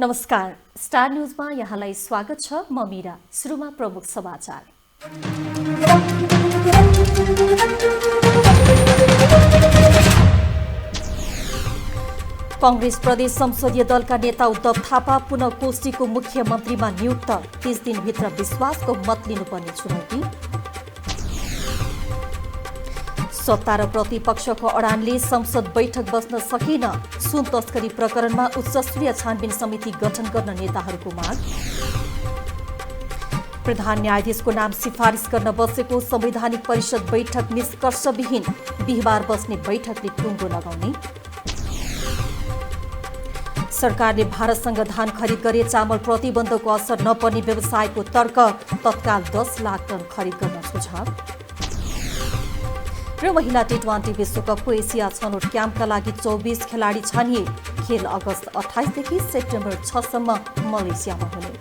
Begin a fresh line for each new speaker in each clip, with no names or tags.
नमस्कार, स्टार न्यूजमा यहाँलाई स्वागत छ। म मीरा। सुरुमा प्रमुख समाचार। कांग्रेस प्रदेश संसदीय दलका नेता उद्धव थापा पुनः कोष्ठीको मुख्यमन्त्रीमा नियुक्त। 30 दिनभित्र विश्वासको मत लिनुपर्ने चुनौती। सत्ता र प्रतिपक्षको अडानले संसद बैठक बस्न सकेन। सुन तस्करी प्रकरणमा उच्चस्तरीय छानबिन समिति गठन गर्न नेताहरूको माग। प्रधान न्यायाधीशको नाम सिफारिस गर्न बसेको संवैधानिक परिषद बैठक निष्कर्षविहीन। बिहिबार बस्ने बैठकले टुङ्गो लगाउने। सरकारले भारतसँग धान खरिद गरे चामल प्रतिबन्धको असर नपर्ने व्यवसायको तर्क। तत्काल 10 लाख टन खरिद गर्न सुझाव। र महिला टी20 विश्वकपको एसिया छनौट क्याम्पका लागि 24 खेलाडी छानिए। खेल अगस्त 28 देखि सेप्टेम्बर 6 सम्म मलेसियामा हुने।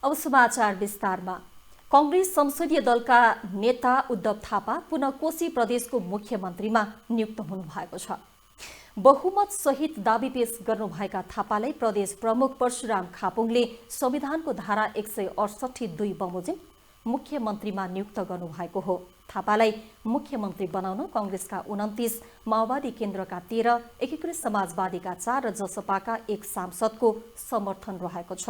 अब समाचार विस्तारमा। कांग्रेस संसदीय दलका नेता उद्धव थापा पुनः कोशी प्रदेशको मुख्यमन्त्रीमा नियुक्त हुनुभएको छ। बहुमत सहित दाबी पेश गर्नुभएका थापालाई प्रदेश प्रमुख परशुराम खापुङले संविधानको धारा 168(2) बमोजिम मुख्यमन्त्रीमा नियुक्त गर्नुभएको हो। थापालाई मुख्यमन्त्री बनाउन कांग्रेसका 29, माओवादी केन्द्रका 13, एकीकृत समाजवादीका 4 र जसपाका 1 सांसदको समर्थन रहेको छ।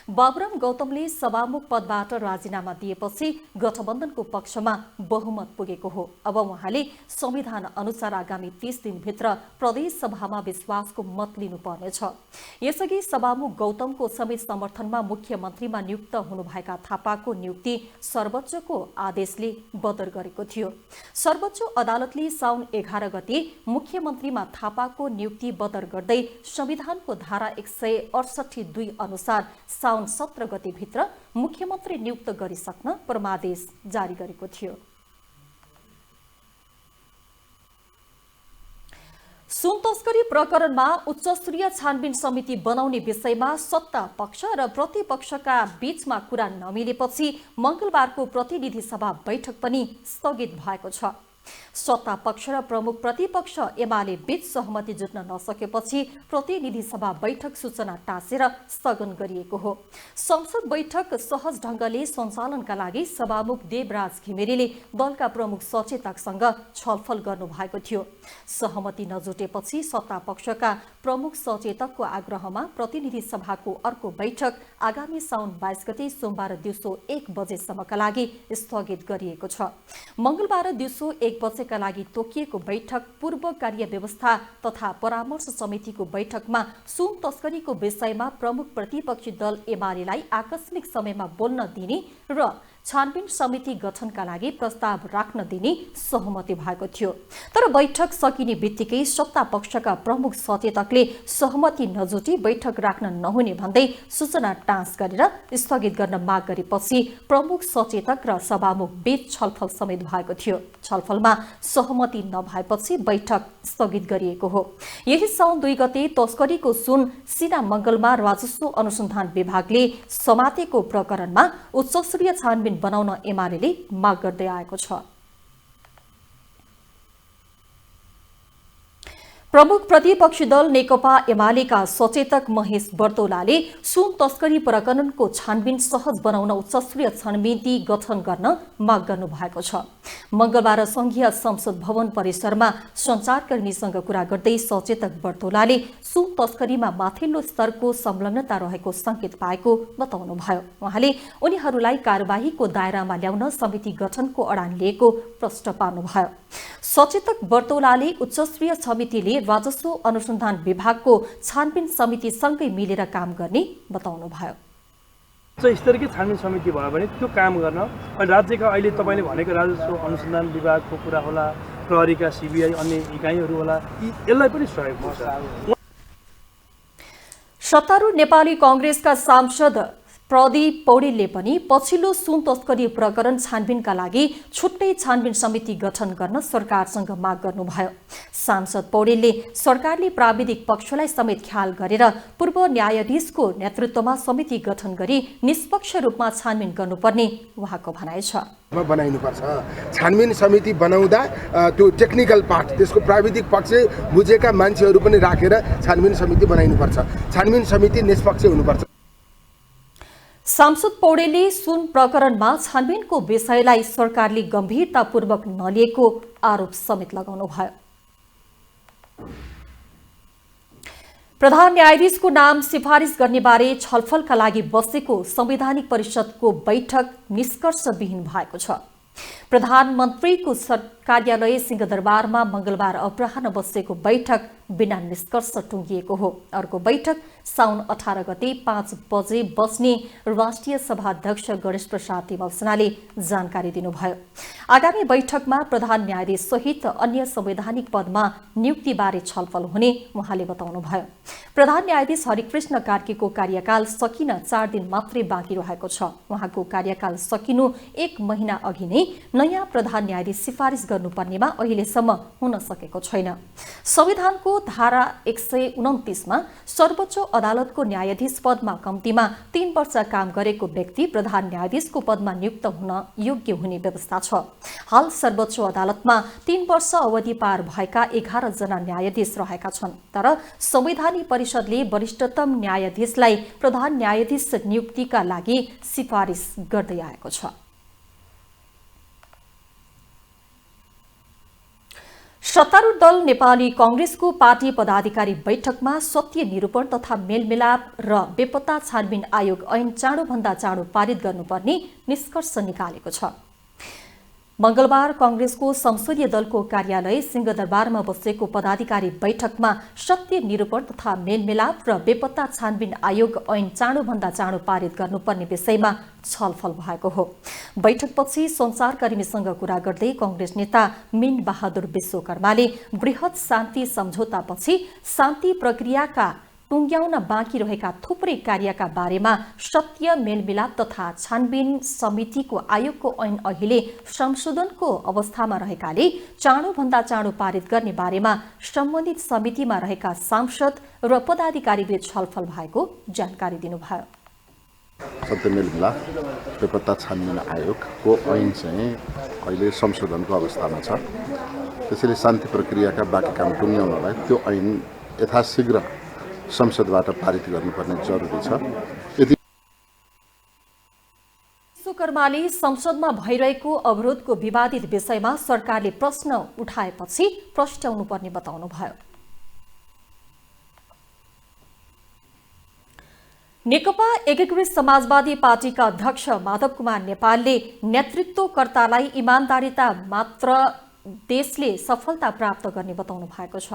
बाबुराम गौतमले सभामुख पदबाट राजीनामा दिएपछि गठबन्धनको पक्षमा बहुमत पुगेको हो। अब उहाँले संविधान अनुसार आगामी 30 दिनभित्र प्रदेश सभामा विश्वासको मत लिनुपर्नेछ। यसअघि सभामुख गौतमको समेत समर्थनमा मुख्यमन्त्रीमा नियुक्त हुनुभएका थापाको नियुक्ति सर्वोच्चको आदेशले बदर गरेको थियो। सर्वोच्च अदालतले साउन 11 गते मुख्यमन्त्रीमा थापाको नियुक्ति बदर गर्दै संविधानको धारा 168(2) अनुसार साउन 17 गते भित्र मुख्यमन्त्री नियुक्त गरिसक्न परमादेश जारी गरेको थियो। सुन तस्करी प्रकरणमा उच्चस्तरीय छानबिन समिति बनाउने विषयमा सत्ता पक्ष र प्रतिपक्षका बीचमा कुरा नमिलेपछि मंगलबारको प्रतिनिधि सभा बैठक पनि स्थगित भएको छ। सत्ता पक्ष र प्रमुख प्रतिपक्ष एमाले बीच सहमति जुट्न नसकेपछि प्रतिनिधि सभा बैठक सूचना टाँसेर स्थगन गरिएको हो। संसद बैठक सहज ढंगले सञ्चालनका लागि सभामुख देवराज घिमिरेले दलका प्रमुख सचेतकसँग छलफल गर्नु भएको थियो। सहमति नजुटेपछि सत्ता पक्षका प्रमुख सचेतकको आग्रहमा प्रतिनिधि सभाको अर्को बैठक आगामी साउन 22 गते सोमबार दिउँसो 1 बजेसम्मका लागि स्थगित गरिएको छ। मंगलबार दिउँसो 1 बजेका लागि तोकिएको बैठक पूर्व कार्य व्यवस्था तथा परामर्श समितिको बैठकमा सुन तस्करीको विषयमा प्रमुख प्रतिपक्षी दल एमालेलाई आकस्मिक समयमा बोल्न दिने र छानबिन समिति गठनका लागि प्रस्ताव राख्न दिने सहमति भएको थियो। तर बैठक सकिने बित्तिकै सत्ता पक्षका प्रमुख सचेतकले सहमति नजुटी बैठक राख्न नहुने भन्दै सूचना टाँस गरेर स्थगित गर्न माग गरेपछि प्रमुख सचेतक र सभामुख बीच छलफल समेत भएको थियो। छलफलमा सहमति नभएपछि बैठक स्थगित गरिएको हो। यही साउन 2 गते तस्करीको सुन सिना मंगलमा राजस्व अनुसन्धान विभागले समातेको प्रकरणमा उच्चस्तरीय छानबिन बनाउन एमालेले माग गर्दै आएको छ। प्रमुख प्रतिपक्षी दल नेकपा एमालेका सचेतक महेश बर्तौलाले सुन तस्करी प्रकरणको छानबिन सहज बनाउन उच्चस्तरीय समिति गठन गर्न माग गर्नु भएको छ। मंगलबार संघीय संसद भवन परिसरमा सञ्चारकर्मीसँग कुरा गर्दै सचेतक बर्तौलाले सुन तस्करीमा माथिल्लो स्तरको संलग्नता रहेको संकेत पाएको बताउनुभयो। उहाँले उनीहरूलाई कार्यवाहीको दायरामा ल्याउन समिति गठनको अडान लिएको प्रश्न पार्नुभयो। सचेतक बर्तौलाले उच्चस्तरीय समितिले राजस्व अनुसन्धान विभागको छानबिन समितिसँगै मिलेर काम गर्ने बताउनुभयो।
उच्च स्तरीय छानबिन समिति भयो भने त्यो काम गर्न अनि राज्यका अहिले तपाईले भनेको राजस्व अनुसन्धान विभागको कुरा होला प्रहरीका सिबिआई अन्य इकाइहरू होला यसलाई पनि सहयोग पुग्छ।
सत्तारूढ नेपाली कांग्रेसका सांसद प्रदीप पौडेलले पनि पछिल्लो सुन तस्करी प्रकरण छानबिनका लागि छुट्टै छानबिन समिति गठन गर्न सरकारसँग माग गर्नुभयो। सांसद पौडेलले सरकारले प्राविधिक पक्षलाई समेत ख्याल गरेर पूर्व न्यायाधीशको नेतृत्वमा समिति गठन गरी निष्पक्ष रूपमा छानबिन गर्नुपर्ने उहाँको भनाइ छ।
बनाइनुपर्छ। छानबिन समिति बनाउँदा त्यो टेक्निकल पार्ट त्यसको प्राविधिक पक्ष बुझेका मान्छेहरू पनि राखेर छानबिन समिति बनाइनुपर्छ। छानबिन समिति निष्पक्ष हुनुपर्छ।
सांसद पौडेलले सुन प्रकरणमा छानबिनको विषयलाई सरकारले गम्भीरतापूर्वक नलिएको आरोप समेत लगाउनुभयो। प्रधान न्यायाधीशको नाम सिफारिस गर्नेबारे छलफलका लागि बसेको संवैधानिक परिषदको बैठक निष्कर्षविहीन भएको छ। प्रधानमन्त्रीको कार्यालय सिंहदरबारमा मंगलबार अपराह्न बसेको बैठक बिना निष्कर्ष टुंगिएको हो। अर्को बैठक साउन 18 गते 5 बजे बस्ने राष्ट्रिय सभा अध्यक्ष गणेश प्रसाद तिमल्सनाले जानकारी दिनुभयो। आगामी बैठकमा प्रधान न्यायाधीश सहित अन्य संवैधानिक पदमा नियुक्तिबारे छलफल हुने उहाँले बताउनुभयो। प्रधान न्यायाधीश हरिकृष्ण कार्कीको कार्यकाल सकिन 4 दिन मात्रै बाँकी रहेको छ। उहाँको कार्यकाल सकिनु 1 महिना अघि नै नयाँ प्रधान न्यायाधीश सिफारिस गर्नुपर्नेमा अहिलेसम्म हुन सकेको छैन। संविधानको धारा 129 मा सर्वोच्च अदालतको न्यायाधीश पदमा कम्तीमा 3 वर्ष काम गरेको व्यक्ति प्रधान न्यायाधीशको पदमा नियुक्त हुन योग्य हुने व्यवस्था छ। हाल सर्वोच्च अदालतमा 3 वर्ष अवधि पार भएका 11 जना न्यायाधीश रहेका छन्। तर संवैधानिक परिषदले वरिष्ठतम न्यायाधीशलाई प्रधान न्यायाधीश नियुक्तिका लागि सिफारिस गर्दै आएको छ। सत्तारूढ दल नेपाली कांग्रेसको पार्टी पदाधिकारी बैठकमा सत्य निरूपण तथा मेलमिलाप र बेपत्ता छानबिन आयोग ऐन चाँडोभन्दा चाँडो पारित गर्नुपर्ने निष्कर्ष निकालेको छ। मंगलबार कांग्रेसको संसदीय दलको कार्यालय सिंहदरबारमा बसेको पदाधिकारी बैठकमा सत्य निरूपण तथा मेलमिलाप र बेपत्ता छानबिन आयोग ऐन चाँडोभन्दा चाँडो पारित गर्नुपर्ने विषयमा छलफल भएको हो। बैठकपछि संचारकर्मीसँग कुरा गर्दै कांग्रेस नेता मीन बहादुर विश्वकर्माले बृहत शान्ति सम्झौतापछि शान्ति प्रक्रियाका टुंग्याउन बाँकी रहेका थुप्रै कार्यका बारेमा सत्य मेलमिलाप तथा छानबिन समितिको आयोगको ऐन अहिले संशोधनको अवस्थामा रहेकाले चाँडोभन्दा चाँडो पारित गर्ने बारेमा सम्बन्धित समितिमा रहेका सांसद र पदाधिकारीले छलफल भएको जानकारी दिनुभयो।
सत्य मेलमिलाप बेपत्ता छानबिन आयोगको ऐन चाहिँ अहिले संशोधनको अवस्थामा छ। त्यसैले शान्ति प्रक्रियाका बाँकी काम टुंग्याउनलाई त्यो ऐन यथाशीघ्र संसदबाट पारित गर्नुपर्ने जरुरी छ। यदि
विश्वकर्माले संसदमा भइरहेको अवरोधको विवादित विषयमा सरकारले प्रश्न उठाएपछि प्रश्नाउनु पर्ने बताउनुभयो। नेकपा एकीकृत समाजवादी पार्टीका अध्यक्ष माधव कुमार नेपालले नेतृत्वकर्तालाई इमानदारीता मात्र देशले सफलता प्राप्त गर्ने बताउनु भएको छ।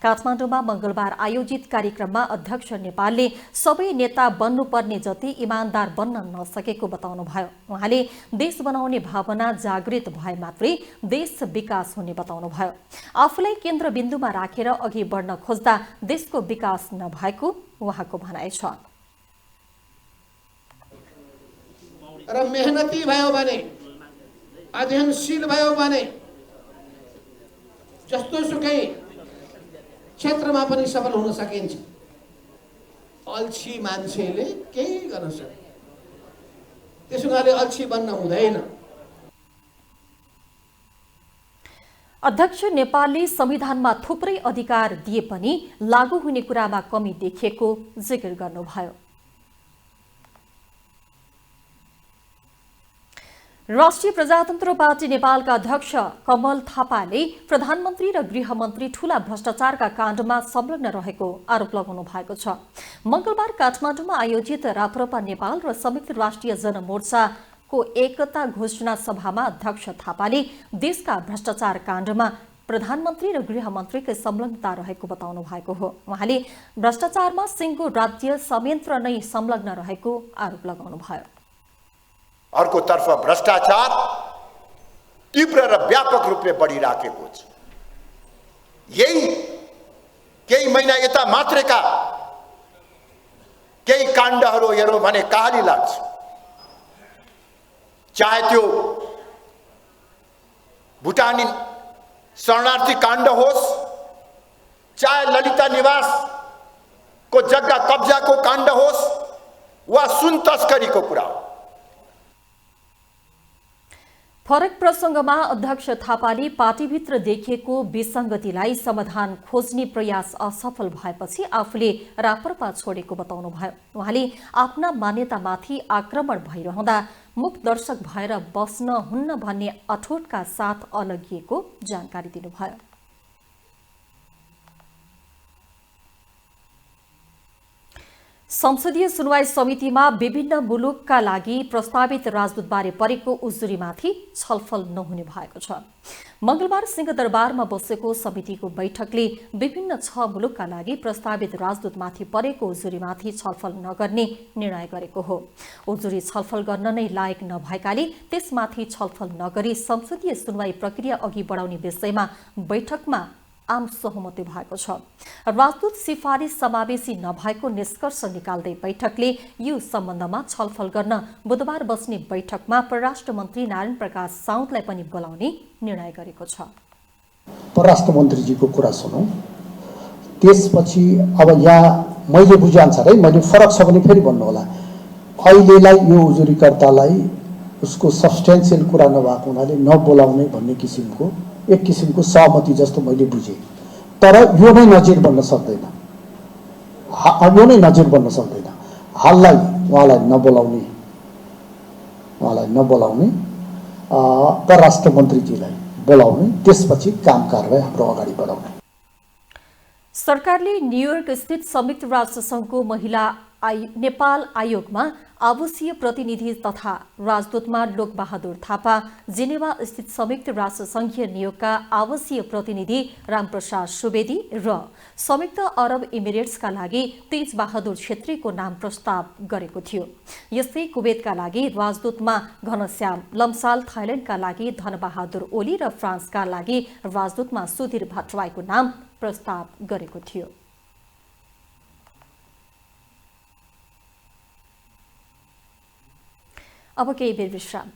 काठमाडौँमा मंगलबार आयोजित कार्यक्रममा अध्यक्ष नेपालले सबै नेता बन्नुपर्ने जति इमानदार बन्न नसकेको बताउनुभयो। उहाँले देश बनाउने भावना जागृत भए मात्रै देश विकास हुने बताउनुभयो। आफूलाई केन्द्रबिन्दुमा राखेर अघि बढ्न खोज्दा देशको विकास नभएको उहाँको भनाइ छ।
र मेहनती भयो भने, अध्ययनशील भयो भने जस्तो सुकै क्षेत्रमा पनि सफल हुन सकिन्छ। अल्छी मान्छेले केही गर्न सक्दैन। त्यसैले अल्छी बन्न हुँदैन।
अध्यक्ष नेपालले संविधानमा थुप्रै अधिकार दिए पनि लागू हुने कुरामा कमी देखिएको जिकिर गर्नुभयो। राष्ट्रिय प्रजातन्त्र पार्टी नेपालका अध्यक्ष कमल थापाले प्रधानमन्त्री र गृहमन्त्री ठूला भ्रष्टाचारका काण्डमा संलग्न रहेको आरोप लगाउनु भएको छ। मंगलबार काठमाडौँमा आयोजित राप्रपा नेपाल र संयुक्त राष्ट्रिय जनमोर्चाको एकता घोषणा सभामा अध्यक्ष थापाले देशका भ्रष्टाचार काण्डमा प्रधानमन्त्री र गृहमन्त्रीकै संलग्नता रहेको बताउनु भएको हो। उहाँले भ्रष्टाचारमा सिंहको राज्य संयन्त्र नै संलग्न रहेको आरोप लगाउनु भयो।
अर्कोतर्फ भ्रष्टाचार तीव्र र व्यापक रूपले बढिराखेको छ। यही केही महिना यता मात्रैका केही काण्डहरू हेरौँ भने कहाली लाग्छ। चाहे त्यो भुटानी शरणार्थी काण्ड होस्, चाहे ललिता निवासको जग्गा कब्जाको काण्ड होस् वा सुन तस्करीको कुरा हो।
फरक प्रसंगमा अध्यक्ष थापाले पार्टीभित्र देखिएको विसंगतिलाई समाधान खोज्ने प्रयास असफल भएपछि आफूले राप्रपा छोडेको बताउनुभयो। उहाँले आफ्ना मान्यतामाथि आक्रमण भइरहँदा मुख दर्शक भएर बस्न हुन्न भन्ने अठोटका साथ अलगिएको जानकारी दिनुभयो। संसदीय सुनवाई समितिमा विभिन्न मुलुकका लागि प्रस्तावित राजदूतबारे परेको उजुरीमाथि छलफल नहुने भएको छ। मंगलबार सिंहदरबारमा बसेको समितिको बैठकले विभिन्न 6 मुलुकका लागि प्रस्तावित राजदूतमाथि परेको उजुरीमाथि छलफल नगर्ने निर्णय गरेको हो। उजुरी छलफल गर्न नै लायक नभएकाले त्यसमाथि छलफल नगरी संसदीय सुनवाई प्रक्रिया अघि बढाउने विषयमा बैठकमा आम सहमति भएको छ। राजदूत सिफारिस समावेशी नभएको निष्कर्ष निकाल्दै बैठकले यो सम्बन्धमा छलफल गर्न बुधबार बस्ने बैठकमा परराष्ट्र मन्त्री नारायण प्रकाश साउदलाई पनि बोलाउने निर्णय गरेको छ।
परराष्ट्र मन्त्रीजीको कुरा सुनौं, त्यसपछि अब यहाँ मैले बुझेअनुसार है, मैले फरक छ भने फेरि भन्नु होला, अहिलेलाई यो उजुरीकर्तालाई उसको सब्स्टेन्सियल कुरा नभएको हुनाले नबोलाउने भन्ने किसिमको एक किसिमको सहमति जस्तो मैले बुझेँ। तर यो नै नजिर बन्न सक्दैन, यो नै नजिर बन्न सक्दैन। हाललाई उहाँलाई नबोलाउने परराष्ट्र मन्त्रीजीलाई बोलाउने, त्यसपछि काम कारबाही हाम्रो अगाडि बढाउने।
सरकारले न्युयोर्क स्थित संयुक्त राष्ट्र संघको महिला नेपाल आयोगमा आवासीय प्रतिनिधि तथा राजदूतमा लोकबहादुर थापा, जेनेवा स्थित संयुक्त राष्ट्र संघीय नियोगका आवासीय प्रतिनिधि रामप्रसाद सुवेदी र संयुक्त अरब इमिरेट्सका लागि तेजबहादुर छेत्रीको नाम प्रस्ताव गरेको थियो। यस्तै कुवेतका लागि राजदूतमा घनश्याम लम्साल, थाइल्याण्डका लागि धनबहादुर ओली र फ्रान्सका लागि राजदूतमा सुधीर भट्टराईको नाम प्रस्ताव गरेको थियो। अब केही बेर विश्राम।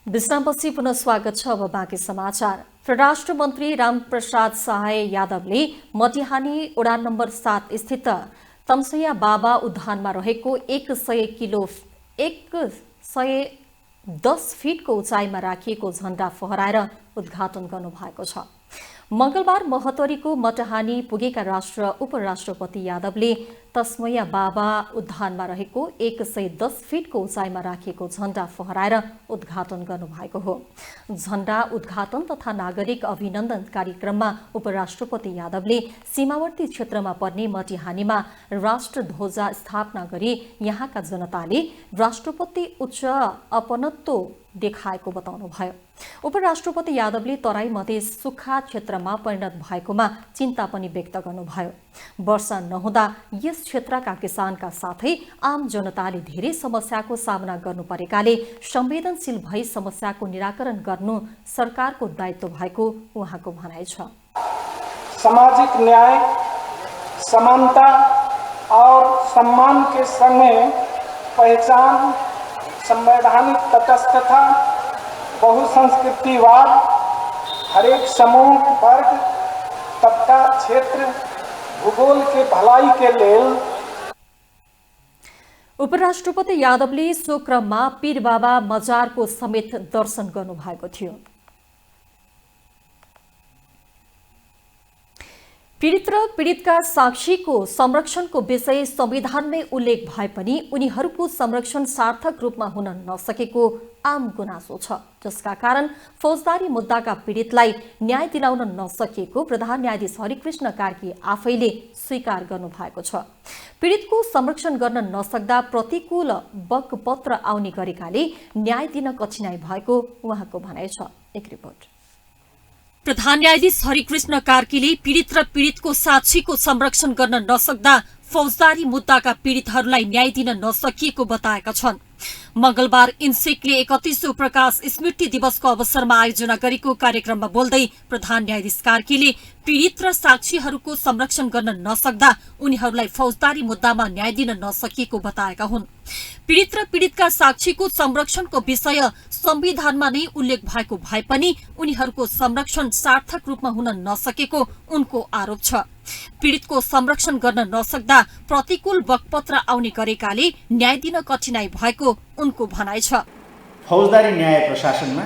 विश्रामपछि पुनः स्वागत छ। अब बाँकी समाचार। परराष्ट्र मन्त्री रामप्रसाद शाह यादवले मटिहानी उडान नम्बर 7 स्थित तम्सैया बाबा उद्यानमा रहेको 110 फिटको उचाइमा राखिएको झण्डा फहराएर उद्घाटन गर्नुभएको छ। मंगलबार महोत्तरीको मटहानी पुगेका उपराष्ट्रपति यादवले तस्मैया बाबा उद्यानमा रहेको 110 फिटको उचाइमा राखिएको झण्डा फहराएर उद्घाटन गर्नुभएको हो। झण्डा उद्घाटन तथा नागरिक अभिनन्दन कार्यक्रममा उपराष्ट्रपति यादवले सीमावर्ती क्षेत्रमा पर्ने मटिहानीमा राष्ट्रध्वजा स्थापना गरी यहाँका जनताले राष्ट्रप्रति उच्च अपनत्व देखाएको बताउनुभयो। उपराष्ट्रपति यादवले तराई मधेस सुक्खा क्षेत्रमा परिणत भएकोमा चिन्ता पनि व्यक्त गर्नुभयो। वर्षा नहुँदा यस क्षेत्रका किसानका साथै आम जनताले धेरै समस्याको सामना गर्नु परेकाले संवेदनशील भई समस्याको निराकरण गर्नु सरकारको दायित्व भएको उहाँको भनाइ छ।
सामाजिक न्याय, समानता और सम्मान के संगे पहचान, संवैधानिक तटस्थता, बहुसंस्कृतिवाद, हरेक समूह, वर्ग, तबका, क्षेत्र, भूगोल के भलाई के लेल
उपराष्ट्रपति यादवले सो क्रममा पीर बाबा मजारको समेत दर्शन गर्नुभएको थियो। पीडित र पीडितका साक्षीको संरक्षणको विषय संविधानमै उल्लेख भए पनि उनीहरूको संरक्षण सार्थक रूपमा हुन नसकेको आम गुनासो छ, जसका कारण फौजदारी मुद्दाका पीडितलाई न्याय दिलाउन नसकिएको प्रधान न्यायाधीश हरिकृष्ण कार्की आफैले स्वीकार गर्नुभएको छ। पीडितको संरक्षण गर्न नसक्दा प्रतिकूल बकपत्र आउने गरेकाले न्याय दिन कठिनाई भएको उहाँको भनाइ छ। एक रिपोर्ट। प्रधान न्यायाधीश हरिकृष्ण कार्कीले पीडित र पीडितको साक्षीको संरक्षण गर्न नसक्दा फौजदारी मुद्दाका पीडितहरूलाई न्याय दिन नसकिएको बताएका छन्। मंगलबार इन्सेकले 31औं प्रकाश स्मृति दिवसको अवसरमा आयोजना गरेको कार्यक्रममा बोल्दै प्रधान न्यायाधीश कार्कीले पीडित र साक्षीहरूको संरक्षण गर्न नसक्दा उनीहरूलाई फौजदारी मुद्दामा न्याय दिन नसकिएको बताएका हुन्। पीडित र पीडितका साक्षीको संरक्षणको विषय संविधानमा नै उल्लेख भएको भए पनि उनीहरूको संरक्षण सार्थक रूपमा हुन नसकेको उनको आरोप छ। पीडितको संरक्षण गर्न नसक्दा प्रतिकूल बकपत्र आउने गरेकाले न्याय दिन कठिनाई भएको उनको भनाइ छ।
फौजदारी न्याय प्रशासनमा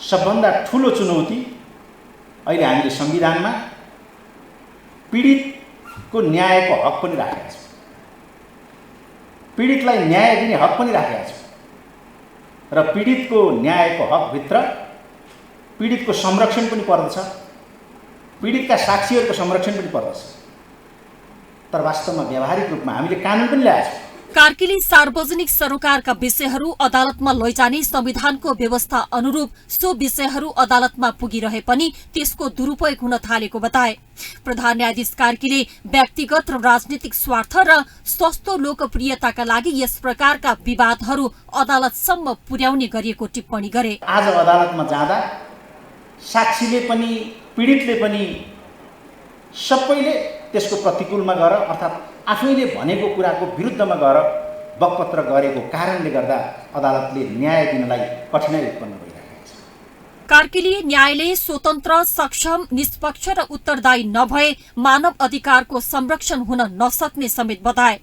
सबभन्दा ठूलो चुनौती अहिले हामीले संविधानमा पीडितको न्यायको हक पनि राखेका छौँ, पीडितलाई न्याय दिने हक पनि राखेका छौँ र पीडितको न्यायको हकभित्र पीडितको संरक्षण पनि पर्दछ, पीडितका साक्षीहरूको संरक्षण पनि पर्दछ। तर वास्तवमा व्यावहारिक रूपमा हामीले कानुन पनि ल्याएका छौँ।
कार्कीले सार्वजनिक सरोकारका विषयहरू अदालतमा लैजाने संविधानको व्यवस्था अनुरूप सो विषयहरू अदालतमा पुगिरहे पनि त्यसको दुरूपयोग हुन थालेको बताए। प्रधान न्यायाधीश कार्कीले व्यक्तिगत र राजनीतिक स्वार्थ र सस्तो लोकप्रियताका लागि यस प्रकारका विवादहरू अदालतसम्म पुर्याउने गरिएको टिप्पणी गरे।
आज अदालतमा जाँदा साक्षीले पनि पीडितले पनि सबैले त्यसको प्रतिकूलमा गएर अर्थात् आफैले भनेको कुराको विरुद्धमा गएर बकपत्र गरेको कारणले गर्दा अदालतले न्याय दिनलाई कठिनाई उत्पन्न भइरहेको छ।
कार्कीले न्यायालय स्वतन्त्र, सक्षम, निष्पक्ष र उत्तरदायी नभए मानव अधिकारको संरक्षण हुन नसक्ने समेत बताए।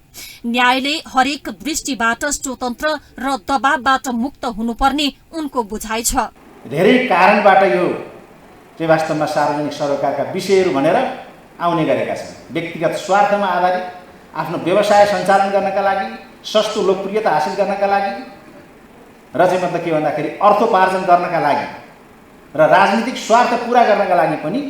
न्यायालय हरेक दृष्टिबाट स्वतन्त्र र दबावबाट मुक्त हुनुपर्ने उनको बुझाइ छ।
धेरै कारणबाट यो चाहिँ वास्तवमा सार्वजनिक सरोकारका विषयहरू भनेर आउने गरेका छन्। व्यक्तिगत स्वार्थमा आधारित आफ्नो व्यवसाय सञ्चालन गर्नका लागि, सस्तो लोकप्रियता हासिल गर्नका लागि र चाहिँ मतलब के भन्दाखेरि अर्थोपार्जन गर्नका लागि र राजनीतिक स्वार्थ पूरा गर्नका लागि पनि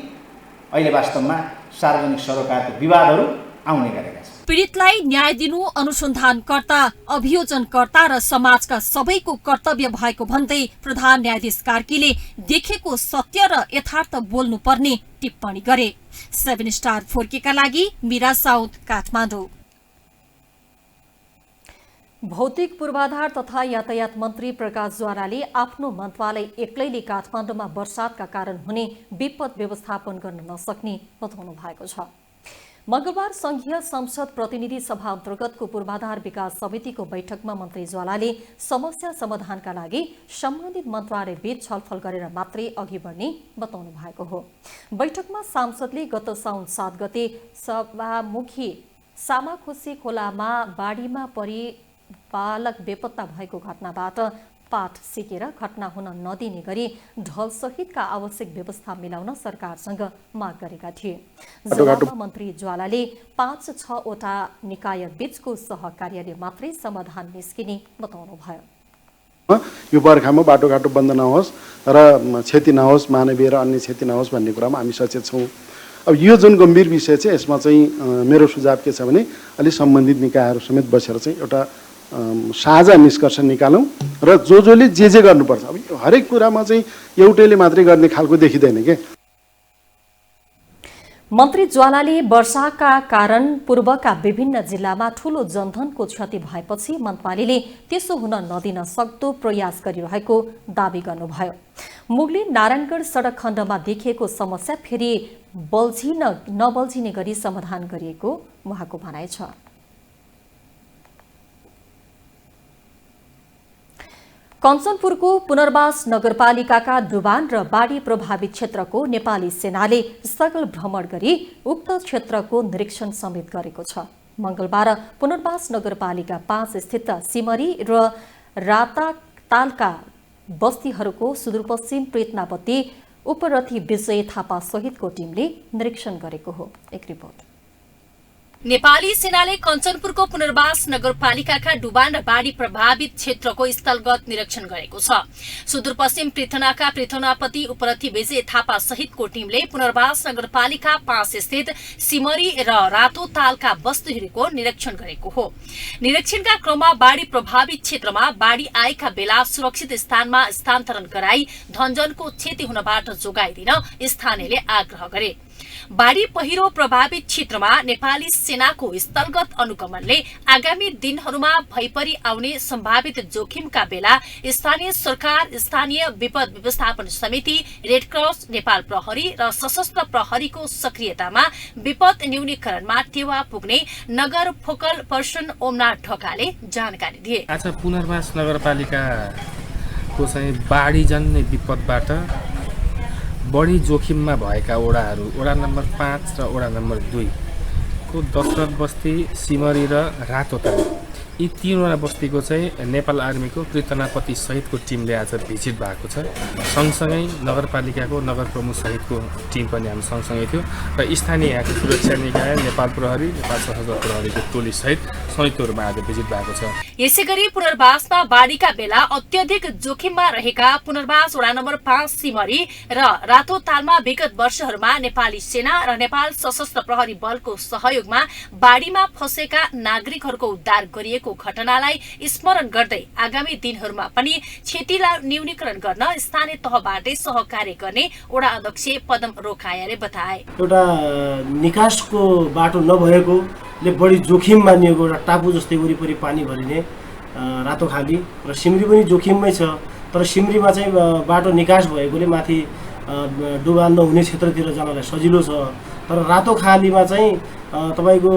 अहिले वास्तवमा सार्वजनिक सरोकारको विवादहरू आउने गरेका छन्।
पीडितलाई न्याय दिनु अनुसन्धानकर्ता, अभियोजनकर्ता र समाजका सबैको कर्तव्य भएको भन्दै प्रधान न्यायाधीश कार्कीले देखेको सत्य र यथार्थ बोल्नुपर्ने टिप्पणी गरे। 7 स्टार 4K लागि मीरा साउद, काठमाडौँ। भौतिक पूर्वाधार तथा यातायात मन्त्री प्रकाश ज्वालाले आफ्नो मन्त्रालय एक्लैले काठमाडौँमा वर्षातका कारण हुने विपद व्यवस्थापन गर्न नसक्ने बताउनु भएको छ। मंगलबार संघीय संसद प्रतिनिधि सभा अन्तर्गतको पूर्वाधार विकास समितिको बैठकमा मन्त्री ज्वालाले समस्या समाधानका लागि सम्बन्धित मन्त्रालयबीच छलफल गरेर मात्रै अघि बढ्ने बताउनु भएको हो। बैठकमा सांसदले गत साउन 7 गते सभामुखी सामाखुसी खोलामा बाढीमा परि बालक बेपत्ता भएको घटनाबाट पाठ सिकेर घटना हुन नदिने गरी ढलसहितका आवश्यक व्यवस्था मिलाउन सरकारसँग माग गरेका थिए। जवाबमा मन्त्री ज्वालाले 5-6 वटा निकाय बीचको सहकार्यले मात्रै समाधान निस्किने बताउनुभयो।
यो बर्खामा बाटोघाटो बन्द नहोस् र क्षति नहोस्, मानवीय र अन्य क्षति नहोस् भन्ने कुरामा हामी सचेत छौँ। अब यो जुन गम्भीर विषय चाहिँ यसमा चाहिँ मेरो सुझाव के छ भने अलि सम्बन्धित निकायहरू समेत बसेर चाहिँ एउटा साझा निष्कर्ष निकालौँ र जसले जे गर्नुपर्छ। अब हरेक कुरामा चाहिँ एउटैले मात्रै गर्ने खालको देखिँदैन के।
मन्त्री ज्वालाले वर्षाका कारण पूर्वका विभिन्न जिल्लामा ठूलो जनधनको क्षति भएपछि मन्त्रालयले त्यसो हुन नदिन सक्दो प्रयास गरिरहेको दावी गर्नुभयो। मुगली नारायणगढ सडक खण्डमा देखिएको समस्या फेरि नबल्झिने गरी समाधान गरिएको उहाँको भनाइ छ। कञ्चनपुरको पुनर्वास नगरपालिकाका डुबान र बाढी प्रभावित क्षेत्रको नेपाली सेनाले स्थल भ्रमण गरी उक्त क्षेत्रको निरीक्षण समेत गरेको छ। मंगलबार पुनर्वास नगरपालिका 5 स्थित सिमरी र रातातालका बस्तीहरूको सुदूरपश्चिम प्रेतनापति उपरथी विजय थापा सहितको टिमले निरीक्षण गरेको हो। एक रिपोर्ट। नेपाली सेनाले कञ्चनपुरको पुनर्वास नगरपालिकाका डुबान र बाढी प्रभावित क्षेत्रको स्थलगत निरीक्षण गरेको छ। सुदूरपश्चिम पृथनाका पृथनापति उपरथी विजय थापा सहितको टिमले पुनर्वास नगरपालिका 5 स्थित सिमरी र रातो तालका वस्तुहरूको निरीक्षण गरेको हो। निरीक्षणका क्रममा बाढी प्रभावित क्षेत्रमा बाढी आएका बेला सुरक्षित स्थानमा स्थानान्तरण गराई धनजनको क्षति हुनबाट जोगाइदिन स्थानीयले आग्रह गरे। बाढी पहिरो प्रभावित क्षेत्रमा नेपाली सेनाको स्थलगत अनुगमनले आगामी दिनहरूमा भइपरि आउने सम्भावित जोखिमका बेला स्थानीय सरकार, स्थानीय विपद व्यवस्थापन समिति, रेड क्रस, नेपाल प्रहरी र सशस्त्र प्रहरीको सक्रियतामा विपद न्यूनीकरणमा टेवा पुग्ने नगर फोकल पर्सन ओमनाथ ढकालले जानकारी दिए।
आज पुनर्वास नगरपालिकाको चाहिँ बाढीजन्य विपदबाट बढी जोखिममा भएका वडाहरू वडा नम्बर 5 र वडा नम्बर 2 को दशरथ बस्ती, सिमरी र रातोताल, यी 3 वटा बस्तीको चाहिँ नेपाल आर्मीको पृथनापति सहितको टिमले आज भिजिट भएको छ। सँगसँगै नगरपालिकाको नगर प्रमुख सहितको टिम पनि हामी सँगसँगै थियो र स्थानीय यहाँको सुरक्षा निकाय, नेपाल प्रहरी, नेपाल सशस्त्र प्रहरीको टोली सहित संयुक्त रूपमा आज भिजिट भएको छ।
यसैगरी पुनर्वासमा बाढीका बेला अत्यधिक जोखिममा रहेका पुनर्वास वडा नम्बर 5 सिमरी र रातोतालमा विगत वर्षहरूमा नेपाली सेना र नेपाल सशस्त्र प्रहरी बलको सहयोगमा बाढीमा फँसेका नागरिकहरूको उद्धार गरिएको घटनालाई स्मरण गर्दै आगामी दिनहरूमा पनि क्षतिलाई न्यूनीकरण गर्न स्थानीय तहबाटै सहकार्य गर्ने वडा अध्यक्ष पदम रोकायाले बताए।
एउटा निकासको बाटो नभएकोले बढी जोखिम मानिएको एउटा टापु जस्तै वरिपरि पानी भरिने रातोखाली र सिमरी पनि जोखिममै छ, तर सिमरीमा चाहिँ बाटो निकास भएकोले माथि डुबान नहुने क्षेत्रतिर जानलाई सजिलो छ। तर रातोखालीमा चाहिँ तपाईको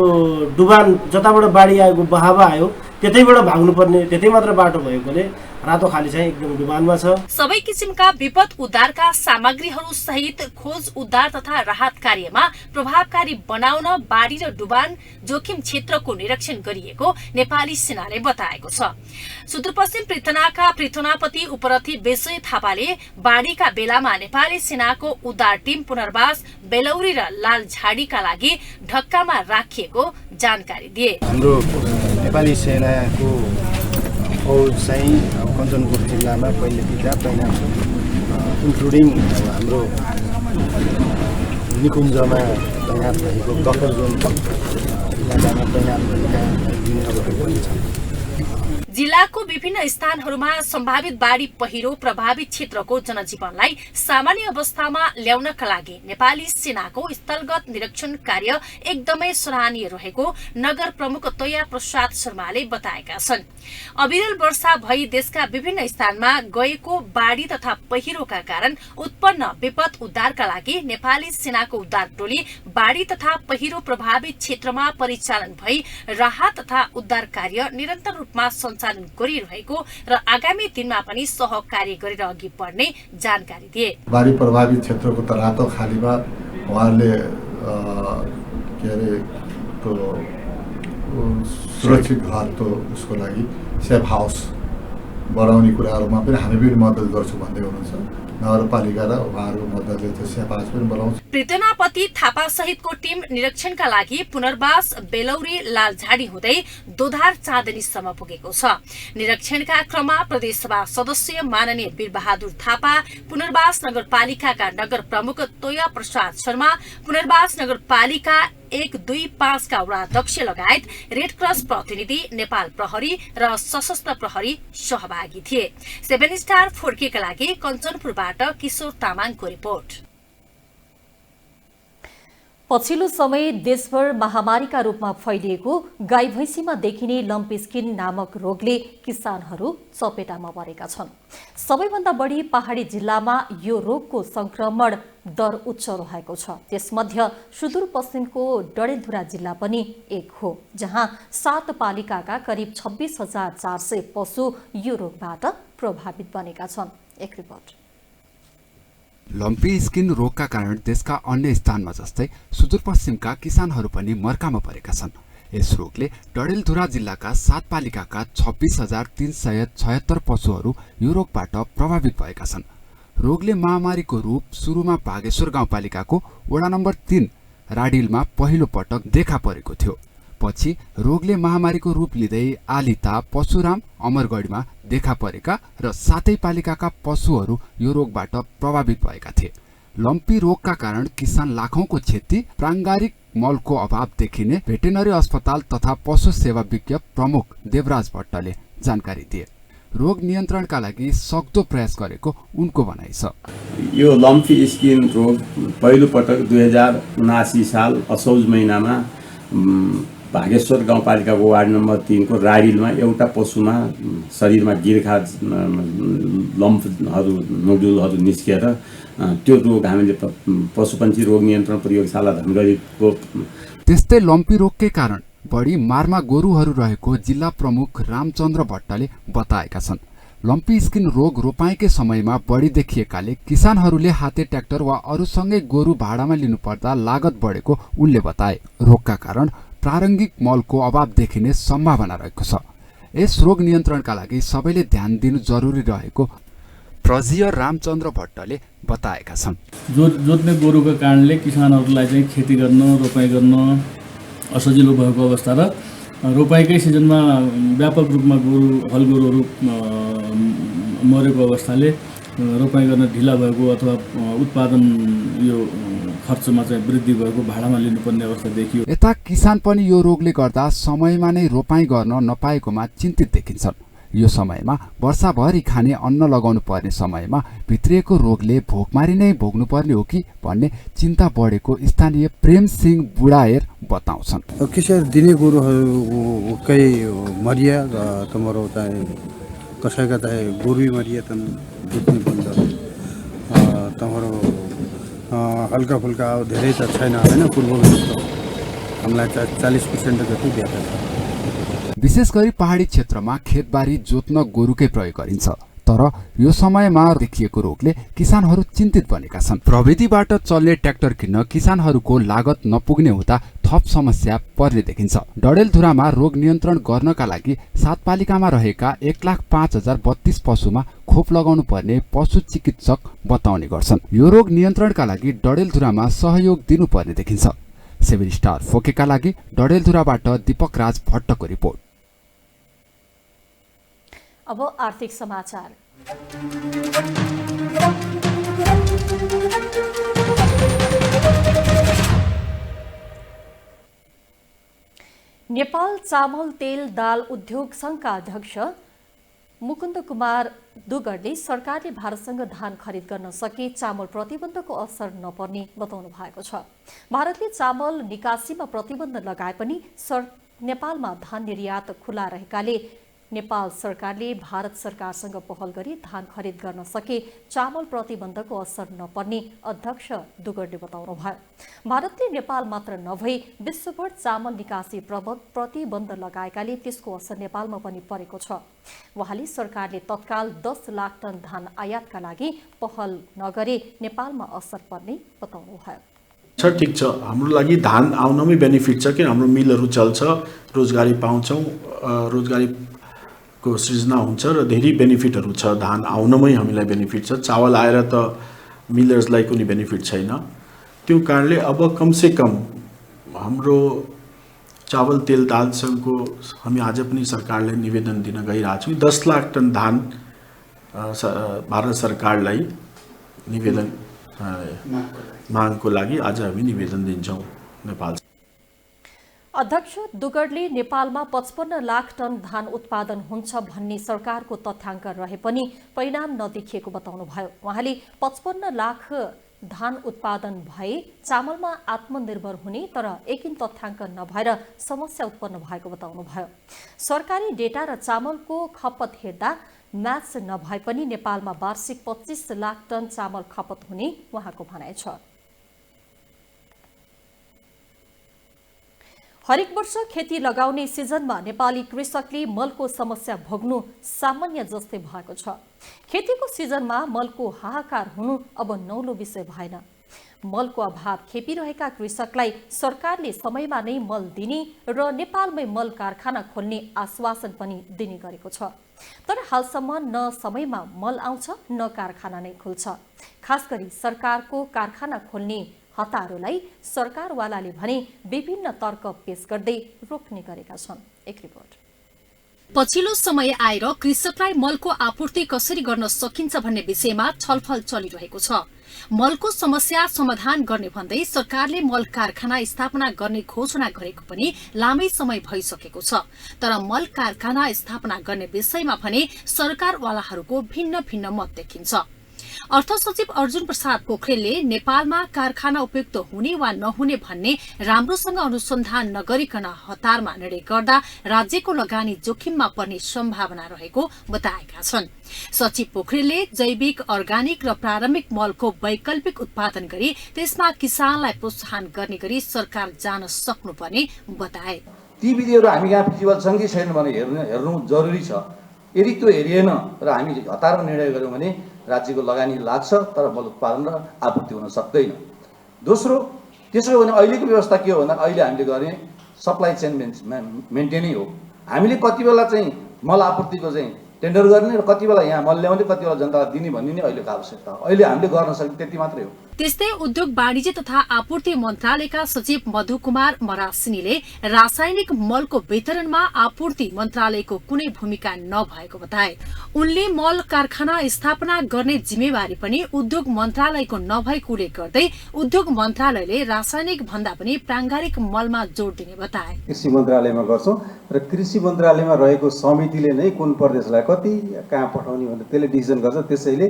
डुबान जताबाट बाढी आएको बहावा आयो त्यतैबाट भाग्नुपर्ने त्यतै मात्र बाटो भएकोले रातोखाली चाहिँ एकदम डुबानमा छ।
सबै किसिमका विपद उद्धारका सामग्रीहरू सहित खोज उद्धार तथा राहत कार्यमा प्रभावकारी बनाउन बाढी र डुबान जोखिम क्षेत्रको निरीक्षण गरिएको नेपाली सेनाले बताएको छ। सुदूरपश्चिम पृथनाका पृथनापति उपरथी विजय थापाले बाढीका बेलामा नेपाली सेनाको उद्धार टिम पुनर्वास, बेलौरी र लालझाडीका लागि ढक्कामा राखिएको जानकारी दिए।
हाम्रो नेपाली सेनाको फौज चाहिँ कञ्चनपुर जिल्लामा पहिलेदेखि तैनात छ, इन्क्लुडिङ हाम्रो निकुञ्जमा तैनात भएको बफर जोन इलाकामा तैनात भएका युनिटहरू पनि छन्।
जिल्लाको विभिन्न स्थानहरूमा सम्भावित बाढी पहिरो प्रभावित क्षेत्रको जनजीवनलाई सामान्य अवस्थामा ल्याउनका लागि नेपाली सेनाको स्थलगत निरीक्षण कार्य एकदमै सराहनीय रहेको नगर प्रमुख तोया प्रसाद शर्माले बताएका छन्। अविरल वर्षा भई देशका विभिन्न स्थानमा गएको बाढी तथा पहिरोका कारण उत्पन्न विपद उद्धारका लागि नेपाली सेनाको उद्धार टोली बाढी तथा पहिरो प्रभावित क्षेत्रमा परिचालन भई राहत तथा उद्धार कार्य निरन्तर रूपमा सञ्चालन गरिरहेको र आगामी दिनमा पनि सहकार्य गरेर अघि बढ्ने जानकारी दिए।
बाढी प्रभावित क्षेत्रको त रातोखालीमा उहाँले सुरक्षित घर त उसको लागि सेफ हाउस बढाउने कुराहरूमा पनि हामी पनि मद्दत गर्छौँ भन्दै हुनुहुन्छ। नगरपालिका र उहाँहरूको मद्दतले त्यो सेफ हाउस पनि बनाउँछ।
पृथनापति थापा सहितको टिम निरीक्षणका लागि पुनर्वास, बेलौरी, लालझाडी हुँदै दोधार चाँदनीसम्म पुगेको छ। निरीक्षणका क्रममा प्रदेशसभा सदस्य माननीय वीरबहादुर थापा, पुनर्वास नगरपालिकाका नगर प्रमुख तोया प्रसाद शर्मा, पुनर्वास नगरपालिका 1, 2, 5 का वडाध्यक्ष लगायत रेड क्रस प्रतिनिधि, नेपाल प्रहरी र सशस्त्र प्रहरी सहभागी थिए। 7 स्टार 4K का लागि कञ्चनपुरबाट किशोर तामाङको रिपोर्ट। पछिल्लो समय देशभर महामारीका रूपमा फैलिएको गाई भैँसीमा देखिने लम्पी स्किन नामक रोगले किसानहरू चपेटामा परेका छन्। सबैभन्दा बढी पहाडी जिल्लामा यो रोगको संक्रमण दर उच्च रहेको छ। त्यसमध्ये सुदूरपश्चिमको डडेलधुरा जिल्ला पनि एक हो, जहाँ 7 पालिकाका करिब 26,400 पशु यो रोगबाट प्रभावित बनेका छन्। एक रिपोर्ट।
लम्पी स्किन रोगका कारण देशका अन्य स्थानमा जस्तै सुदूरपश्चिमका किसानहरू पनि मर्कामा परेका छन्। यस रोगले डडेलधुरा जिल्लाका 7 पालिकाका 26,376 पशुहरू यो रोगबाट प्रभावित भएका छन्। रोगले महामारीको रूप सुरुमा बागेश्वर गाउँपालिकाको वडा नम्बर 3 राडिलमा पहिलो पटक देखा परेको थियो। पछि रोगले महामारीको रूप लिँदै आलिता, पशुराम, अमरगढीमा देखा परेका र 7 पालिकाका पशुहरू यो रोगबाट प्रभावित भएका थिए। लम्पी रोगका कारण किसान लाखौंको क्षति, प्राङ्गारिक मलको अभाव देखिने भेटेरिनरी अस्पताल तथा पशु सेवा विज्ञ प्रमुख देवराज भट्टले जानकारी दिए। रोग नियन्त्रणका लागि सक्दो प्रयास गरेको उनको भनाइ छ।
यो लम्पी स्किन रोग पहिलो पटक 2079 साल असौज महिनामा भागेश्वर गाउँपालिकाको वार्ड नम्बर 3 को राडिलमा एउटा पशुमा शरीरमा गिर्खा लम्पहरू नोडुलहरू निस्किएर त्यो रोग हामीले पशुपन्छी रोग नियन्त्रण प्रयोगशाला धनगढीको।
त्यस्तै लम्पी रोगकै कारण बढी मारमा गोरुहरू रहेको जिल्ला प्रमुख रामचन्द्र भट्टले बताएका छन्। लम्पी स्किन रोग रोपाईकै समयमा बढी देखिएकाले किसानहरूले हाते ट्र्याक्टर वा अरूसँगै गोरु भाडामा लिनुपर्दा लागत बढेको उनले बताए। रोगका कारण प्रारम्भिक मलको अभाव देखिने सम्भावना रहेको छ। यस रोग नियन्त्रणका लागि सबैले ध्यान दिनु जरुरी रहेको प्रजिय रामचन्द्र भट्टले बताएका छन्।
जोत्ने गोरुको कारणले किसानहरूलाई चाहिँ खेती गर्न, रोपाई गर्न असजिलो भएको अवस्था र रोपाईकै सिजनमा व्यापक रूपमा हल गोरुहरू मरेको अवस्थाले रोपाई गर्न ढिला भएको अथवा उत्पादन यो खर्चमा चाहिँ वृद्धि भएको, भाडामा लिनुपर्ने अवस्था देखियो।
यता किसान पनि यो रोगले गर्दा समयमा नै रोपाई गर्न नपाएकोमा चिन्तित देखिन्छन्। यो समयमा वर्षाभरि खाने अन्न लगाउनु पर्ने समयमा भित्रिएको रोगले भोकमारी नै भोग्नुपर्ने हो कि भन्ने चिन्ता बढेको स्थानीय प्रेम सिंह बुढाएर बताउँछन्।
किसान दिने गोरुहरूकै मरिया र तमरो चाहिँ कसैका चाहिँ गोरु मरिया त दुख्ने बन्द तमरो हल्का फुल्का धेरै त छैन हैन, पूर्वको जस्तो हामीलाई 40% जति भेट्छ।
विशेष गरी पहाडी क्षेत्रमा खेतबारी जोत्न गोरुकै प्रयोग गरिन्छ, तर यो समयमा देखिएको रोगले किसानहरू चिन्तित बनेका छन्। प्रविधिबाट चल्ने ट्र्याक्टर किन्न किसानहरूको लागत नपुग्ने हुँदा थप समस्या पर्ने देखिन्छ। डडेलधुरामा रोग नियन्त्रण गर्नका लागि 7 पालिकामा रहेका 1,05,032 पशुमा खोप लगाउनु पर्ने पशु चिकित्सक बताउने गर्छन्। यो रोग नियन्त्रणका लागि डडेलधुरामा सहयोग दिनुपर्ने देखिन्छ। 7 स्टार फोकेका लागि डडेलधुराबाट दीपक राज भट्टको रिपोर्ट।
अब आर्थिक समाचार। नेपाल चामल तेल दाल उद्योग संघका अध्यक्ष मुकुन्द कुमार दुगरले सरकारले भारतसँग धान खरिद गर्न सके चामल प्रतिबन्धको असर नपर्ने बताउनु भएको छ। भारतले चामल निकासीमा प्रतिबन्ध लगाए पनि नेपालमा धान निर्यात खुला रहेकाले नेपाल सरकारले भारत सरकारसँग पहल गरी धान खरिद गर्न सके चामल प्रतिबन्धको असर नपर्ने अध्यक्ष दुगरले बताउनुभयो। भारतले नेपाल मात्र नभई विश्वभर चामल निकासी प्रतिबन्ध लगाएकाले त्यसको असर नेपालमा पनि परेको छ। वहाँले सरकारले तत्काल 10 लाख टन धान आयातका लागि पहल नगरे नेपालमा असर पर्ने बताउनुभयो।
ठिक छ, हाम्रो लागि धान आउनमै बेनिफिट छ कि हाम्रो मिलहरू चल्छ, रोजगारी पाउँछौँ, रोजगारी को सृजना हुन्छ र धेरै बेनिफिटहरू छ। धान आउनमै हामीलाई बेनिफिट छ, चावल आएर त मिलर्सलाई कुनै बेनिफिट छैन। त्यो कारणले अब कमसे कम हाम्रो चावल तेल दाल संघको हामी आज पनि सरकारलाई निवेदन दिन गइरहेको छौँ। 10 लाख टन धान भारत सरकारलाई निवेदन मागको लागि आज हामी निवेदन दिन्छौँ नेपाल।
अध्यक्ष दुगरले नेपालमा 55 लाख टन धान उत्पादन हुन्छ भन्ने सरकारको तथ्याङ्क रहे पनि परिणाम नदेखिएको बताउनुभयो। उहाँले 55 लाख धान उत्पादन भए चामलमा आत्मनिर्भर हुने तर एकिन तथ्याङ्क नभएर समस्या उत्पन्न भएको बताउनुभयो। सरकारी डेटा र चामलको खपत हेर्दा म्याच नभए पनि नेपालमा वार्षिक 25 लाख टन चामल खपत हुने उहाँको भनाइ छ। हरेक वर्ष खेती लगाउने सिजनमा नेपाली कृषकले मलको समस्या भोग्नु सामान्य जस्तै भएको छ। खेतीको सिजनमा मलको हाहाकार हुनु अब नौलो विषय भएन। मलको अभाव खेपिरहेका कृषकलाई सरकारले समयमा नै मल दिने र नेपालमै मल कारखाना खोल्ने आश्वासन पनि दिने गरेको छ। तर हालसम्म न समयमा मल आउँछ न कारखाना नै खुल्छ। खास गरी सरकारको कारखाना खोल्ने हतारोलाई सरकारवालाले भने विभिन्न तर्क पेश गर्दै रोक्ने गरेका छन्। एक रिपोर्ट। पछिल्लो समय आएर कृषकलाई मलको आपूर्ति कसरी गर्न सकिन्छ भन्ने विषयमा छलफल चलिरहेको छ। मलको समस्या समाधान गर्ने भन्दै सरकारले मल कारखाना स्थापना गर्ने घोषणा गरेको पनि लामै समय भइसकेको छ। तर मल कारखाना स्थापना गर्ने विषयमा भने सरकारवालाहरूको भिन्न भिन्न मत देखिन्छ। अर्थ सचिव अर्जुन प्रसाद पोखरेलले नेपालमा कारखाना उपयुक्त हुने वा नहुने भन्ने राम्रोसँग अनुसन्धान नगरिकन हतारमा निर्णय गर्दा राज्यको लगानी जोखिममा पर्ने सम्भावना रहेको बताएका छन्। सचिव पोखरेलले जैविक, अर्गानिक र प्रारम्भिक मलको वैकल्पिक उत्पादन गरी त्यसमा किसानलाई प्रोत्साहन गर्ने गरी सरकार जान सक्नुपर्ने बताए।
ती विधिहरू हामी यहाँ फिजिबल छन् कि छैन भने हेर्नु जरुरी छ। यदि त्यो हेरिएन र हामी हतारमा निर्णय गर्यौं भने राज्यको लगानी लाग्छ तर मल उत्पादन र आपूर्ति हुन सक्दैन। दोस्रो, त्यसो हो भने अहिलेको व्यवस्था के हो भन्दा अहिले हामीले गर्ने सप्लाई चेन मेन्टेनै हो। हामीले कति बेला चाहिँ मल आपूर्तिको चाहिँ टेन्डर गर्ने र कति बेला यहाँ मल ल्याउने, कति बेला जनतालाई दिने भन्ने नै अहिलेको आवश्यकता हो। अहिले हामीले गर्न सक्ने त्यति मात्रै हो।
त्यस्तै उद्योग वाणिज्य तथा आपूर्ति मन्त्रालयका सचिव मधु कुमार मरासिनीले रासायनिक मलको वितरणमा आपूर्ति मन्त्रालयको कुनै भूमिका नभएको बताए। उनले मल कारखाना स्थापना गर्ने जिम्मेवारी पनि उद्योग मन्त्रालयको नभएकोले गर्दै उद्योग मन्त्रालयले रासायनिक भन्दा पनि प्राङ्गारिक मलमा जोड दिने बताए।
कृषि मन्त्रालयमा गर्छौं र कृषि मन्त्रालयमा रहेको समितिले नै कुन प्रदेशलाई कति कहाँ पठाउने भनेर त्यसले डिसिजन गर्छ। त्यसैले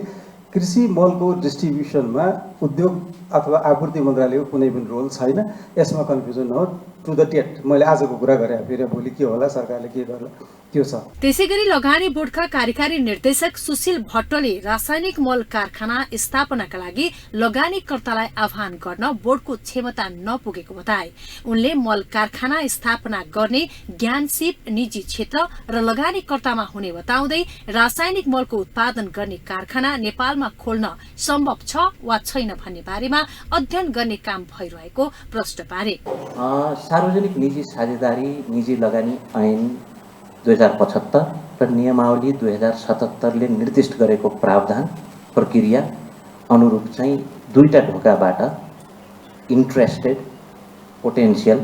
कृषि मलको डिस्ट्रिब्युसनमा उद्योग अथवा आपूर्ति मन्त्रालयको कुनै पनि रोल छैन। यसमा कन्फ्युजन हो। टु द डेट मैले आजको कुरा गरे, फेरि भोलि के होला, सरकारले के गर्ला त्यो छ।
त्यसैगरी लगानी बोर्डका कार्यकारी निर्देशक सुशील भट्टले रासायनिक मल कारखाना स्थापनाका लागि लगानीकर्तालाई आह्वान गर्न बोर्डको क्षमता नपुगेको बताए। उनले मल कारखाना स्थापना गर्ने ज्ञान सिप निजी क्षेत्र र लगानीकर्तामा हुने बताउँदै रासायनिक मलको उत्पादन गर्ने कारखाना नेपालमा खोल्न सम्भव छ वा छैन भन्ने बारेमा अध्ययन गर्ने काम भइरहेको प्रश्न पारे।
सार्वजनिक निजी साझेदारी निजी लगानी ऐन 2075 र नियमावली 2077ले निर्दिष्ट गरेको प्रावधान प्रक्रिया अनुरूप चाहिँ दुईटा ढोकाबाट इन्ट्रेस्टेड, पोटेन्शियल,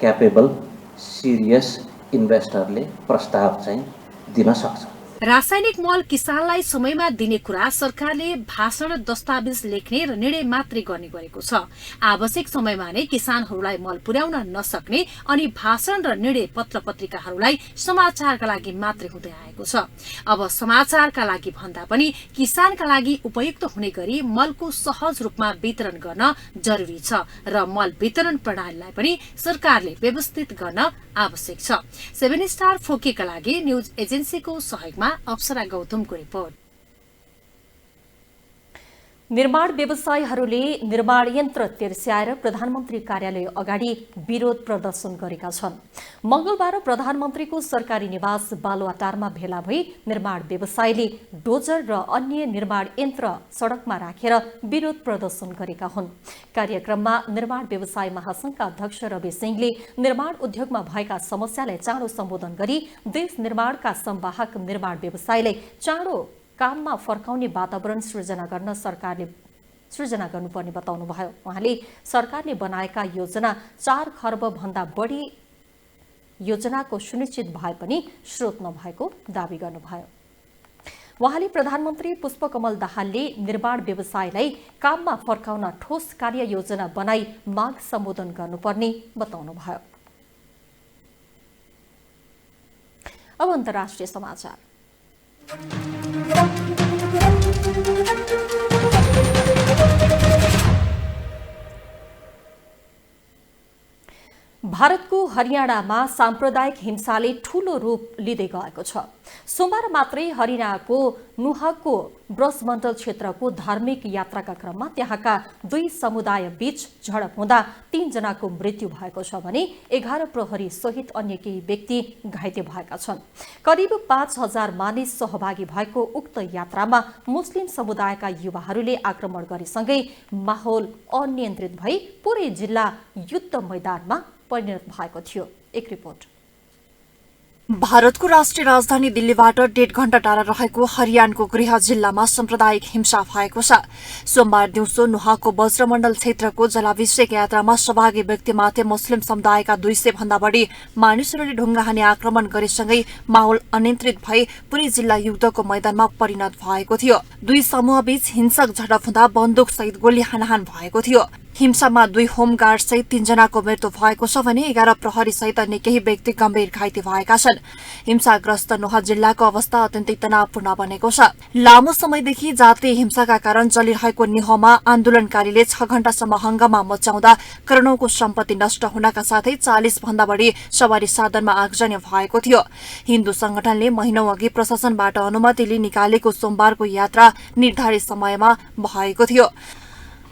क्यापेबल, सिरियस इन्भेस्टरले प्रस्ताव चाहिँ दिन सक्छ।
रासायनिक मल किसानलाई समयमा दिने कुरा सरकारले भाषण दस्तावेज लेख्ने र निर्णय मात्रै गर्ने गरेको छ। आवश्यक समयमा नै किसानहरूलाई मल पुर्याउन नसक्ने अनि भाषण र निर्णय पत्र पत्रिकाहरूलाई समाचारका लागि मात्रै हुँदै आएको छ। अब समाचारका लागि भन्दा पनि किसानका लागि उपयुक्त हुने गरी मलको सहज रूपमा वितरण गर्न जरुरी छ र मल वितरण प्रणालीलाई पनि सरकारले व्यवस्थित गर्न आवश्यक छ। 7 स्टार फोकेका लागि न्यूज एजेन्सीको सहयोगमा अप्सरा गौतमको रिपोर्ट। निर्माण व्यवसायीहरूले निर्माण यन्त्र तिर्स्याएर प्रधानमन्त्री कार्यालय अगाडि विरोध प्रदर्शन गरेका छन्। मंगलबार प्रधानमन्त्रीको सरकारी निवास बालुवाटारमा भेला भई निर्माण व्यवसायीले डोजर र अन्य निर्माण यन्त्र सडकमा राखेर विरोध प्रदर्शन गरेका हुन्। कार्यक्रममा निर्माण व्यवसाय महासंघका अध्यक्ष रवि सिंहले निर्माण उद्योगमा भएका समस्यालाई चाँडो सम्बोधन गरी देश निर्माणका संवाहक निर्माण व्यवसायीलाई चाँडो काममा फर्काउने वातावरण सृजना गर्नुपर्ने बताउनुभयो। उहाँले सरकारले बनाएका योजना 4 खर्ब भन्दा बढी योजनाको सुनिश्चित भए पनि स्रोत नभएको दावी गर्नुभयो। उहाँले प्रधानमन्त्री पुष्पकमल दाहालले निर्माण व्यवसायलाई काममा फर्काउन ठोस कार्य योजना बनाई माग सम्बोधन गर्नुपर्ने बताउनुभयो। अब अन्तर्राष्ट्रिय समाचार। भारतको हरियाणामा साम्प्रदायिक हिंसाले ठूलो रूप लिँदै गएको छ। सोमबार मात्रै हरियाणाको नुहाको ब्रजमण्डल क्षेत्रको धार्मिक यात्राका क्रममा त्यहाँका 2 समुदाय बीच झडप हुँदा 3 जनाको मृत्यु भएको छ भने 11 प्रहरी सहित अन्य केही व्यक्ति घाइते भएका छन्। करिब 5000 मानिस सहभागी भएको उक्त यात्रामा मुस्लिम समुदायका युवाहरूले आक्रमण गरेसँगै माहौल अनियन्त्रित भई पूरै जिल्ला युद्ध मैदानमा परिणत भएको थियो। एक रिपोर्ट।
भारतको राष्ट्रिय राजधानी दिल्लीबाट 1.5 घण्टा टाढा रहेको हरियाणाको गृह जिल्लामा साम्प्रदायिक हिंसा भएको छ। सोमबार दिउँसो नुहाको वज्रमण्डल क्षेत्रको जलाभिषेक यात्रामा सहभागी व्यक्तिमाथि मुस्लिम समुदायका 200 भन्दा बढी मानिसहरूले ढुङ्गा हानी आक्रमण गरेसँगै माहौल अनियन्त्रित भई पूरै जिल्ला युद्धको मैदानमा परिणत भएको थियो। 2 समूहबीच हिंसक झडप हुँदा बन्दुकसहित गोली हानाहान भएको थियो। हिंसामा 2 होमगार्ड सहित 3 जनाको मृत्यु भएको छ भने 11 प्रहरी सहित अन्य केही व्यक्ति गम्भीर घाइते भएका छन्। हिंसाग्रस्त नुहा जिल्लाको अवस्था अत्यन्तै तनावपूर्ण बनेको छ। लामो समयदेखि जातीय हिंसाका कारण चलिरहेको निहोमा आन्दोलनकारीले 6 घण्टासम्म हंगामा मचाउँदा करोडौंको सम्पत्ति नष्ट हुनका साथै 40 भन्दा बढी सवारी साधनमा आगजनी भएको थियो। हिन्दू संगठनले महिनौं अघि प्रशासनबाट अनुमति लिई निकालेको सोमबारको यात्रा निर्धारित समयमा भएको थियो,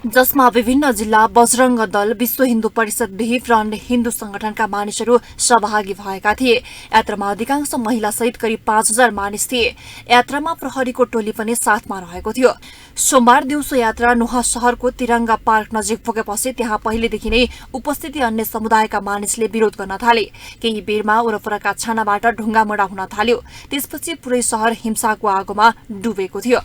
जसमा विभिन्न जिल्ला बजरंग दल, विश्व हिन्दू परिषद बिहिप र अन्य हिन्दू संगठनका मानिसहरू सहभागी भएका थिए। यात्रामा अधिकांश महिला सहित करिब 5000 मानिस थिए। यात्रामा प्रहरीको टोली पनि साथमा रहेको थियो। सोमबार दिउँसो यात्रा नुहा शहरको तिरंगा पार्क नजिक पुगेपछि त्यहाँ पहिलेदेखि नै उपस्थिति अन्य समुदायका मानिसले विरोध गर्न थाले। केही बेरमा वरपरका छानाबाट ढुङ्गामुढा हुन थाल्यो। त्यसपछि पुरै शहर हिंसाको आगोमा डुबेको थियो।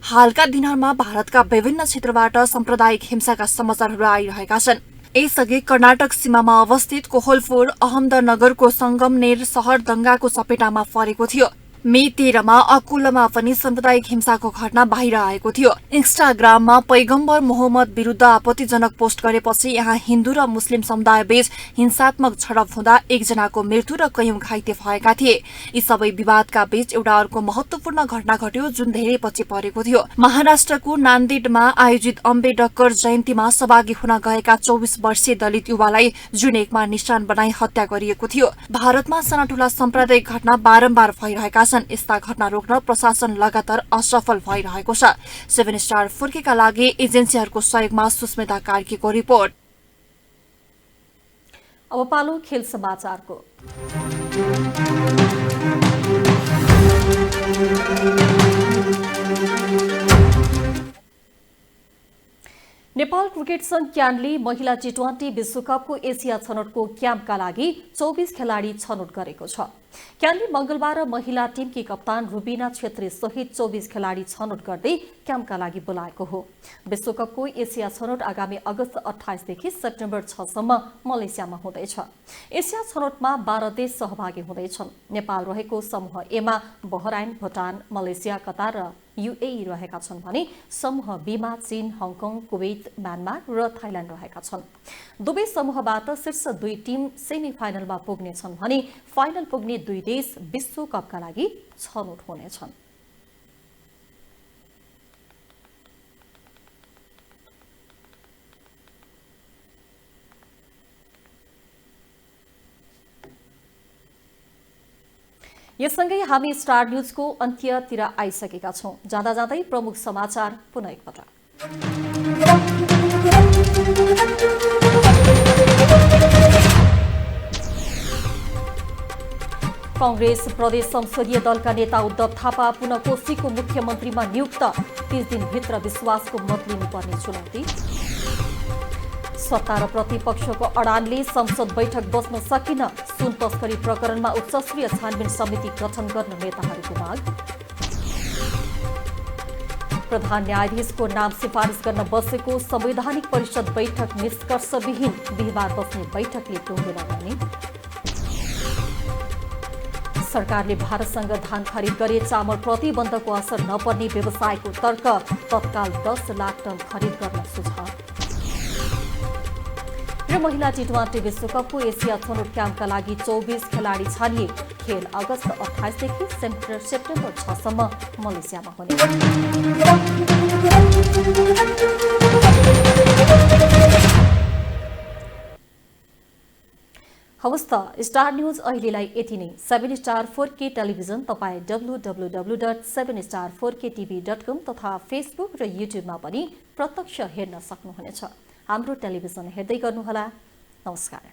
हालका दिनहरूमा भारतका विभिन्न क्षेत्रबाट साम्प्रदायिक हिंसाका समाचारहरू आइरहेका छन्। यसअघि कर्नाटक सीमामा अवस्थित कोहलपुर अहमदनगरको संगमनेर शहर दंगाको सपेटामा परेको थियो। मे 13 मा अकुलमा पनि साम्प्रदायिक हिंसाको घटना बाहिर आएको थियो। इन्स्टाग्राममा पैगम्बर मोहम्मद विरुद्ध आपत्तिजनक पोस्ट गरेपछि यहाँ हिन्दू र मुस्लिम समुदाय बीच हिंसात्मक झडप हुँदा 1 जनाको मृत्यु र कयौं घाइते भएका थिए। यी सबै विवादका बीच एउटा अर्को महत्वपूर्ण घटना घट्यो जुन धेरै पछि परेको थियो। महाराष्ट्रको नान्देडमा आयोजित अम्बेडकर जयन्तीमा सहभागी हुन गएका 24 वर्षीय दलित युवालाई जुन 1 मा निशान बनाई हत्या गरिएको थियो। भारतमा साना ठूला साम्प्रदायिक घटना बारम्बार भइरहेका छन्। यस्ता घटना रोक्न प्रशासन लगातार असफल भइरहेको छ। 7 स्टार फुर्केका लागि एजेन्सीहरूको सहयोगमा सुस्मिता कार्कीको रिपोर्ट।
अब पालो खेल समाचारको। नेपाल क्रिकेट संघ क्यानले महिला T20 विश्वकपको एसिया छनौटको क्याम्पका लागि 24 खेलाडी छनौट गरेको छ। क्यानले मंगलबार महिला टिमकी कप्तान रुबिना छेत्री सहित 24 खेलाडी छनौट गर्दै क्याम्पका लागि बोलाएको हो। विश्वकपको एसिया छनौट आगामी अगस्त 28 देखि सेप्टेम्बर 6 सम्म मलेसियामा हुँदैछ। एसिया छनौटमा 12 देश सहभागी हुँदैछन्। नेपाल रहेको समूह ए मा बहराइन, भुटान, मलेसिया, कतार र UAE रहेका छन् भने समूह बी मा चीन, हङकङ, कुवेत, म्यानमार र थाइल्याण्ड रहेका छन्। दुवै समूहबाट शीर्ष 2 टिम सेमी फाइनलमा पुग्नेछन् भने फाइनल पुग्ने 2 देश विश्वकपका लागि छनौट हुनेछन्। यससँगै हामी स्टार न्यूजको अन्त्यतिर आइसकेका छौं। जाँदा जाँदै प्रमुख समाचार पुनः एकपटक। कांग्रेस प्रदेश संसदीय दलका नेता उद्धव थापा पुनः कोशीको मुख्यमन्त्रीमा नियुक्त। 30 दिनभित्र विश्वासको मत लिनुपर्ने चुनौती। सत्ता र प्रतिपक्षको अडानले संसद बैठक बस्न सकिन। सुन तस्करी प्रकरणमा उच्चस्तरीय छानबिन समिति गठन गर्न नेताहरूको माग। प्रधान न्यायाधीशको नाम सिफारिस गर्न बसेको संवैधानिक परिषद बैठक निष्कर्षविहीन। बिहिबार बस्ने बैठकले टुङ्गो लगाउने। सरकारले भारतसँग धान खरिद गरे चामल प्रतिबन्धको असर नपर्ने व्यवसायको तर्क। तत्काल 10 लाख टन खरिद गर्न सुझाव। र महिला T20 विश्वकपको एसिया छनौट क्याम्पका लागि 24 खेलाडी छानिए। खेल अगस्त 28 देखि सेप्टेम्बर 6 सम्म मलेसियामा हुने। हवस् त स्टार न्यूज अहिलेलाई यति नै। 7 स्टार 4K टेलिभिजन तपाईँ www.7star4ktv.com तथा फेसबुक र युट्युबमा पनि प्रत्यक्ष हेर्न सक्नुहुनेछ। हाम्रो टेलिभिजन हेर्दै गर्नुहोला। नमस्कार।